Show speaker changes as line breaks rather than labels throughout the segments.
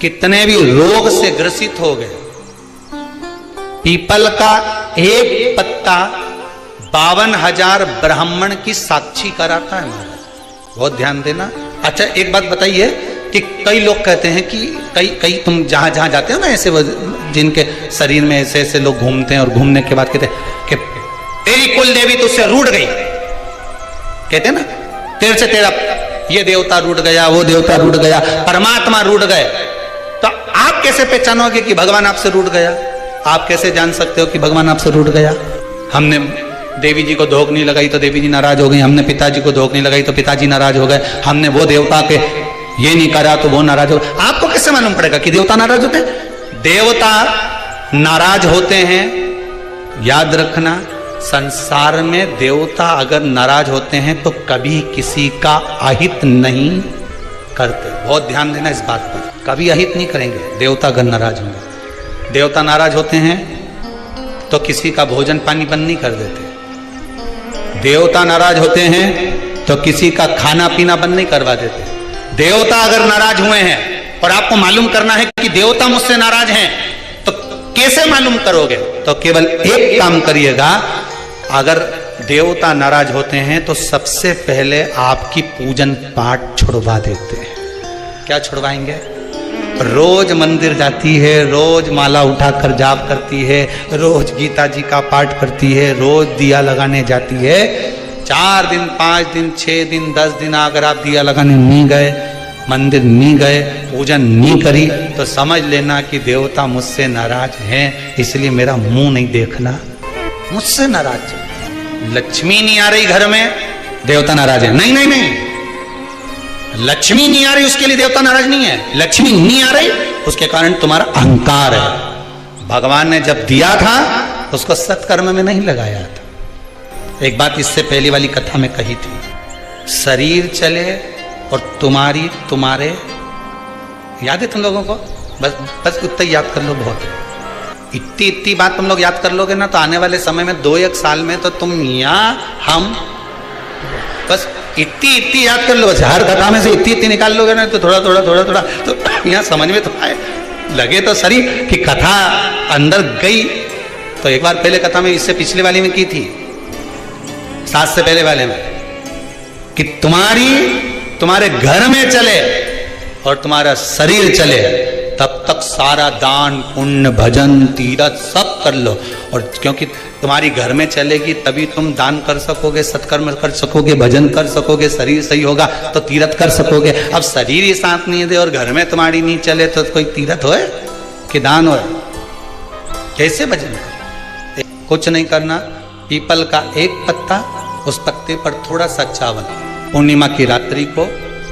कितने भी रोग से ग्रसित हो गए, पीपल का एक पत्ता 52,000 ब्राह्मण की साक्षी कराता है महाराज। बहुत ध्यान देना। अच्छा एक बात बताइए कि कई लोग कहते हैं कि कई तुम जहां जहां जाते हो ना, ऐसे जिनके शरीर में ऐसे ऐसे लोग घूमते हैं और घूमने के बाद कहते हैं कि तेरी कुल देवी तुझसे रूठ गई, कहते हैं ना, तेरे से तेरा ये देवता रूठ गया, वो देवता रूठ गया, परमात्मा रूठ गए। तो आप कैसे पहचानोगे कि भगवान आपसे रूठ गया? आप कैसे जान सकते हो कि भगवान आपसे रूठ गया? हमने देवी जी को धोख नहीं लगाई तो देवी जी नाराज हो गई, हमने पिताजी को धोख नहीं लगाई तो पिताजी नाराज हो गए, हमने वो देवता के ये नहीं करा तो वो नाराज हो गए। आपको कैसे मालूम पड़ेगा कि देवता नाराज होते हैं? देवता नाराज होते हैं। याद रखना, संसार में देवता अगर नाराज होते हैं तो कभी किसी का अहित नहीं करते। बहुत ध्यान देना इस बात पर, कभी अहित नहीं करेंगे देवता अगर नाराज होंगे। देवता नाराज होते हैं तो किसी का भोजन पानी बंद नहीं कर देते। देवता नाराज होते हैं तो किसी का खाना पीना बंद नहीं करवा देते। देवता अगर नाराज हुए हैं और आपको मालूम करना है कि देवता मुझसे नाराज हैं, तो कैसे मालूम करोगे? तो केवल एक काम करिएगा, अगर देवता नाराज होते हैं तो सबसे पहले आपकी पूजन पाठ छुड़वा देते हैं। क्या छुड़वाएंगे? रोज मंदिर जाती है, रोज माला उठाकर जाप करती है, रोज गीता जी का पाठ करती है, रोज दिया लगाने जाती है। 4 दिन 5 दिन 6 दिन 10 दिन अगर आप दिया लगाने नहीं गए, मंदिर नहीं गए, पूजन नहीं करी, तो समझ लेना कि देवता मुझसे नाराज हैं, इसलिए मेरा मुंह नहीं देखना। मुझसे नाराज, लक्ष्मी नहीं आ रही घर में, देवता नाराज है। नहीं नहीं नहीं, लक्ष्मी नहीं आ रही उसके लिए देवता नाराज नहीं है। लक्ष्मी नहीं आ रही उसके कारण तुम्हारा अहंकार है। भगवान ने जब दिया था उसको सत्कर्म में नहीं लगाया था। एक बात इससे पहली वाली कथा में कही थी, शरीर चले और तुम्हारे याद है तुम लोगों को? बस उतना याद कर लो, बहुत है। इतनी बात तुम लोग याद कर लोगे ना तो आने वाले समय में 2-1 साल में तो तुम या हम, बस इतनी याद कर लो। बस हर कथा में से इतनी निकाल लोगे ना तो थोड़ा तो यहाँ समझ में तो आए, लगे तो सही कि कथा अंदर गई। तो एक बार पहले कथा में, इससे पिछले वाली में की थी, 7 से पहले वाले में, कि तुम्हारे घर में चले और तुम्हारा शरीर चले, तब तक सारा दान पुण्य भजन तीरथ सब कर लो। और क्योंकि तुम्हारी घर में चलेगी तभी तुम दान कर सकोगे, सत्कर्म कर सकोगे, भजन कर सकोगे, शरीर सही होगा तो तीरथ कर सकोगे। अब शरीर ही साथ नहीं दे और घर में तुम्हारी नहीं चले तो कोई तीरथ होए कि दान होए? कैसे भजन करे? कुछ नहीं करना, पीपल का एक पत्ता, उस पत्ते पर थोड़ा सा चावल, पूर्णिमा की रात्रि को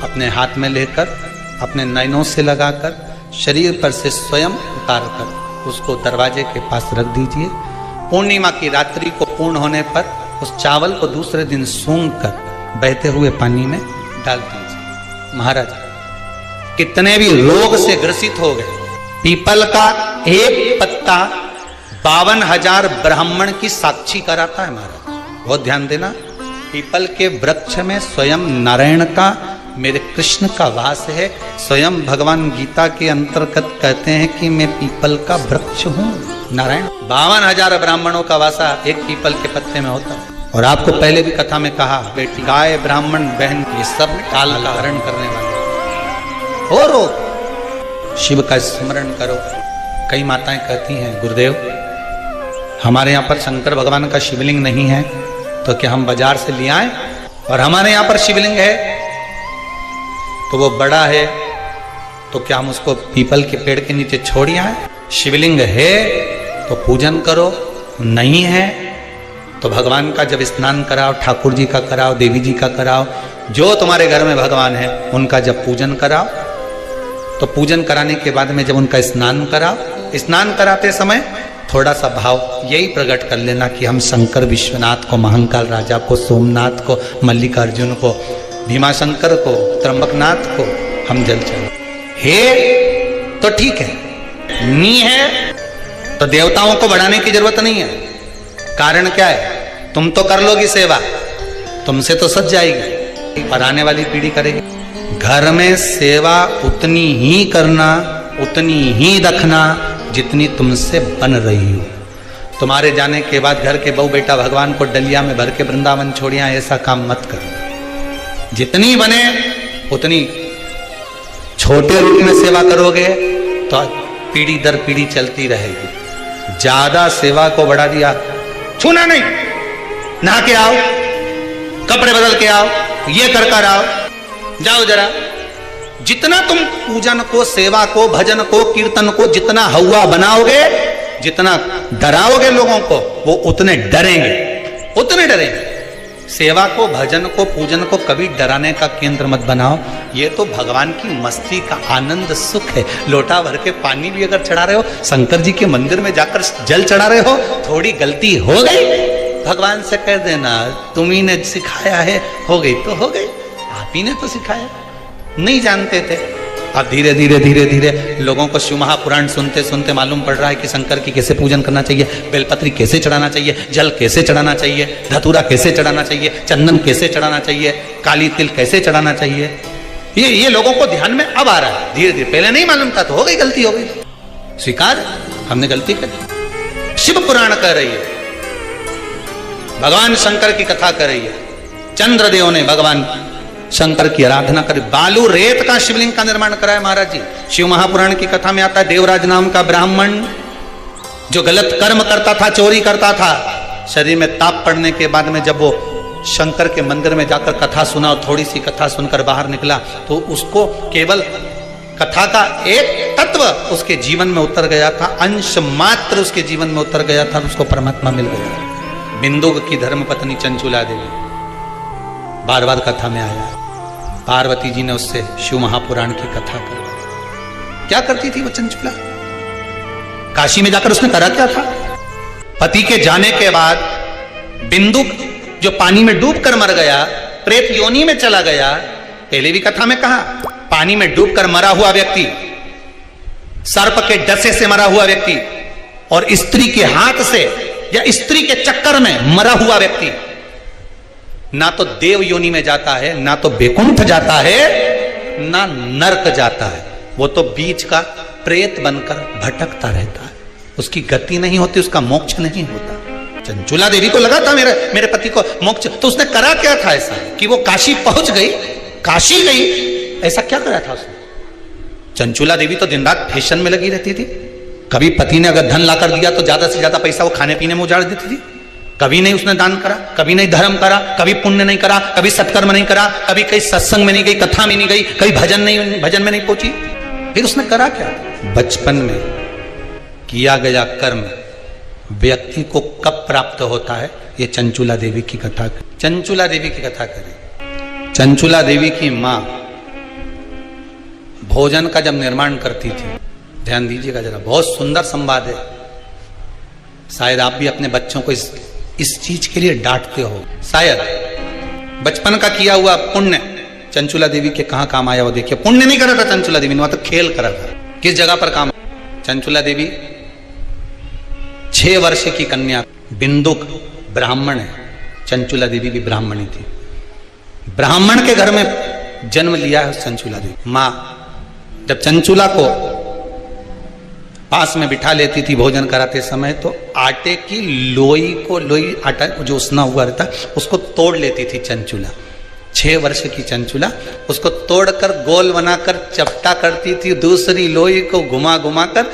अपने हाथ में लेकर अपने नयनों से लगाकर शरीर पर से स्वयं उतारकर उसको दरवाजे के पास रख दीजिए। पूर्णिमा की रात्रि को पूर्ण होने पर उस चावल को दूसरे दिन सूंघ कर बहते हुए पानी में डाल दीजिए। महाराज कितने भी रोग से ग्रसित हो गए, पीपल का एक पत्ता 52,000 ब्राह्मण की साक्षी कराता है महाराज। बहुत ध्यान देना, पीपल के वृक्ष में स्वयं नारायण का, मेरे कृष्ण का वास है। स्वयं भगवान गीता के अंतर्गत कहते हैं कि मैं पीपल का वृक्ष हूँ। नारायण 52,000 ब्राह्मणों का वासा एक पीपल के पत्ते में होता है। और आपको पहले भी कथा में कहा, बेटी गाय ब्राह्मण बहन ये सब काल का हरण करने वाले हो। रो शिव का स्मरण करो। कई माताएं कहती हैं, गुरुदेव हमारे यहाँ पर शंकर भगवान का शिवलिंग नहीं है तो क्या हम बाजार से ले आए? और हमारे यहाँ पर शिवलिंग है तो वो बड़ा है तो क्या हम उसको पीपल के पेड़ के नीचे छोड़ आए? शिवलिंग है तो पूजन करो, नहीं है तो भगवान का जब स्नान कराओ, ठाकुर जी का कराओ, देवी जी का कराओ, जो तुम्हारे घर में भगवान है उनका जब पूजन कराओ, तो पूजन कराने के बाद में जब उनका स्नान कराओ, स्नान कराते समय थोड़ा सा भाव यही प्रकट कर लेना कि हम शंकर विश्वनाथ को, महाकाल राजा को, सोमनाथ को, मल्लिकार्जुन को, भीमाशंकर को, त्र्यंबकनाथ को हम जल चढ़ाएं। हे तो ठीक है, नहीं है तो देवताओं को बढ़ाने की जरूरत नहीं है। कारण क्या है? तुम तो कर लोगी सेवा, तुमसे तो सज जाएगी, पर आने वाली पीढ़ी करेगी। घर में सेवा उतनी ही करना उतनी ही रखना जितनी तुमसे बन रही हो। तुम्हारे जाने के बाद घर के बहू बेटा भगवान को डलिया में भर के वृंदावन छोड़िया, ऐसा काम मत करो। जितनी बने उतनी छोटे रूप में सेवा करोगे तो पीढ़ी दर पीढ़ी चलती रहेगी। ज्यादा सेवा को बढ़ा दिया, छूना नहीं, नहा के आओ, कपड़े बदल के आओ, ये कर आओ, जाओ जरा। जितना तुम पूजन को, सेवा को, भजन को, कीर्तन को जितना हवा बनाओगे, जितना डराओगे लोगों को, वो उतने डरेंगे, उतने डरेंगे। सेवा को, भजन को, पूजन को कभी डराने का केंद्र मत बनाओ। ये तो भगवान की मस्ती का आनंद सुख है। लोटा भर के पानी भी अगर चढ़ा रहे हो, शंकर जी के मंदिर में जाकर जल चढ़ा रहे हो, थोड़ी गलती हो गई, भगवान से कह देना तुम ही ने सिखाया है, हो गई तो हो गई, आप ही ने तो सिखाया, नहीं जानते थे। अब धीरे धीरे धीरे धीरे लोगों को शिव महापुराण सुनते सुनते मालूम पड़ रहा है कि शंकर की कैसे पूजन करना चाहिए, बेलपत्री कैसे चढ़ाना चाहिए, जल कैसे चढ़ाना चाहिए, धतूरा कैसे चढ़ाना चाहिए, चंदन कैसे चढ़ाना चाहिए, काली तिल कैसे चढ़ाना चाहिए। ये लोगों को ध्यान में अब आ रहा है धीरे धीरे। पहले नहीं मालूम था तो हो गई, गलती हो गई, स्वीकार, हमने गलती कर। शिव पुराण कह रही है, भगवान शंकर की कथा कर रही है, चंद्रदेव ने भगवान शंकर की आराधना करी, बालू रेत का शिवलिंग का निर्माण कराया महाराज जी। शिव महापुराण की कथा में आता है, देवराज नाम का ब्राह्मण जो गलत कर्म करता था, चोरी करता था, शरीर में ताप पड़ने के बाद में जब वो शंकर के मंदिर में जाकर कथा सुना और थोड़ी सी कथा सुनकर बाहर निकला तो उसको केवल कथा का एक तत्व उसके जीवन में उतर गया था, अंश मात्र उसके जीवन में उतर गया था, उसको परमात्मा मिल गया। बिंदुक की धर्मपत्नी चंचुला देवी बार बार कथा में आया, पार्वती जी ने उससे शिव महापुराण की कथा करवाई। क्या करती थी वो चंचुला? काशी में जाकर उसने करा क्या था? पति के जाने के बाद बिंदुक जो पानी में डूबकर मर गया, प्रेत योनि में चला गया। पहले भी कथा में कहा, पानी में डूबकर मरा हुआ व्यक्ति, सर्प के डसे से मरा हुआ व्यक्ति और स्त्री के हाथ से या स्त्री के चक्कर में मरा हुआ व्यक्ति ना तो देव योनि में जाता है, ना तो बैकुंठ जाता है, ना नरक जाता है। वो तो बीच का प्रेत बनकर भटकता रहता है, उसकी गति नहीं होती, उसका मोक्ष नहीं होता। चंचुला देवी को लगा था मेरे पति को मोक्ष, तो उसने करा क्या था ऐसा कि वो काशी पहुंच गई, काशी गई, ऐसा क्या करा था उसने? चंचुला देवी तो दिन रात फैशन में लगी रहती थी। कभी पति ने अगर धन लाकर दिया तो ज्यादा से ज्यादा पैसा वो खाने पीने में उजाड़ देती थी। कभी नहीं उसने दान करा, कभी नहीं धर्म करा, कभी पुण्य नहीं करा, कभी सत्कर्म नहीं करा, कभी कहीं सत्संग में नहीं गई, कथा में नहीं गई, कभी भजन में नहीं पहुंची। फिर उसने करा क्या? बचपन में किया गया कर्म व्यक्ति को कब प्राप्त होता है, ये चंचुला देवी की कथा। चंचुला देवी की कथा करें। चंचुला देवी की मां भोजन का जब निर्माण करती थी, ध्यान दीजिएगा जरा, बहुत सुंदर संवाद है। शायद आप भी अपने बच्चों को इस चीज के लिए डांटते हो, शायद बचपन का किया हुआ पुण्य चंचुला देवी के कहां काम आया वो देखिए। पुण्य नहीं करा था चंचुला देवी ने, वहां तो खेल करा था। किस जगह पर काम? चंचुला देवी 6 वर्ष की कन्या, बिंदुक ब्राह्मण है, चंचुला देवी भी ब्राह्मणी थी, ब्राह्मण के घर में जन्म लिया है चंचुला देवी। मां जब चंचुला को पास में बिठा लेती थी भोजन कराते समय, तो आटे की लोई आटा जो उसना हुआ रहता उसको तोड़ लेती थी चंचुला। 6 वर्ष की चंचुला उसको तोड़कर गोल बनाकर चपटा करती थी, दूसरी लोई को घुमा घुमा कर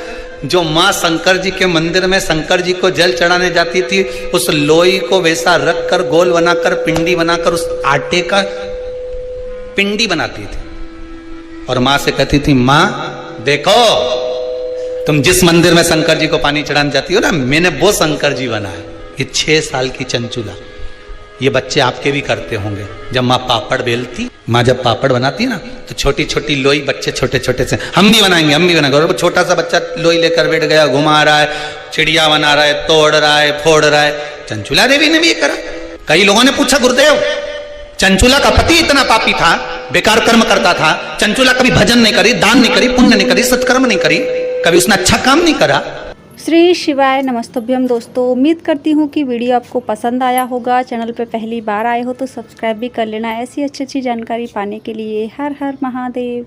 जो माँ शंकर जी के मंदिर में शंकर जी को जल चढ़ाने जाती थी, उस लोई को वैसा रख कर गोल बनाकर पिंडी बनाकर उस आटे का पिंडी बनाती थी और माँ से कहती थी, माँ देखो तुम जिस मंदिर में शंकर जी को पानी चढ़ाने जाती हो ना, मैंने वो शंकर जी बनाया। ये 6 साल की चंचुला, ये बच्चे आपके भी करते होंगे। जब माँ पापड़ बेलती, माँ जब पापड़ बनाती है ना, तो छोटी छोटी लोई बच्चे छोटे छोटे से, हम भी बनाएंगे। और वो छोटा सा बच्चा लोई लेकर बैठ गया, घुमा रहा है, चिड़िया बना रहा है, तोड़ रहा है, फोड़ रहा है। चंचुला देवी ने भी ये करा। कई लोगों ने पूछा, गुरुदेव चंचुला का पति इतना पापी था, बेकार कर्म करता था, चंचुला कभी भजन नहीं करी, दान नहीं करी, पुण्य नहीं करी, सत्कर्म नहीं करी, कभी उसने अच्छा काम नहीं करा।
श्री शिवाय नमस्तुभ्यम। दोस्तों उम्मीद करती हूँ कि वीडियो आपको पसंद आया होगा। चैनल पे पहली बार आए हो तो सब्सक्राइब भी कर लेना ऐसी अच्छी जानकारी पाने के लिए। हर हर महादेव।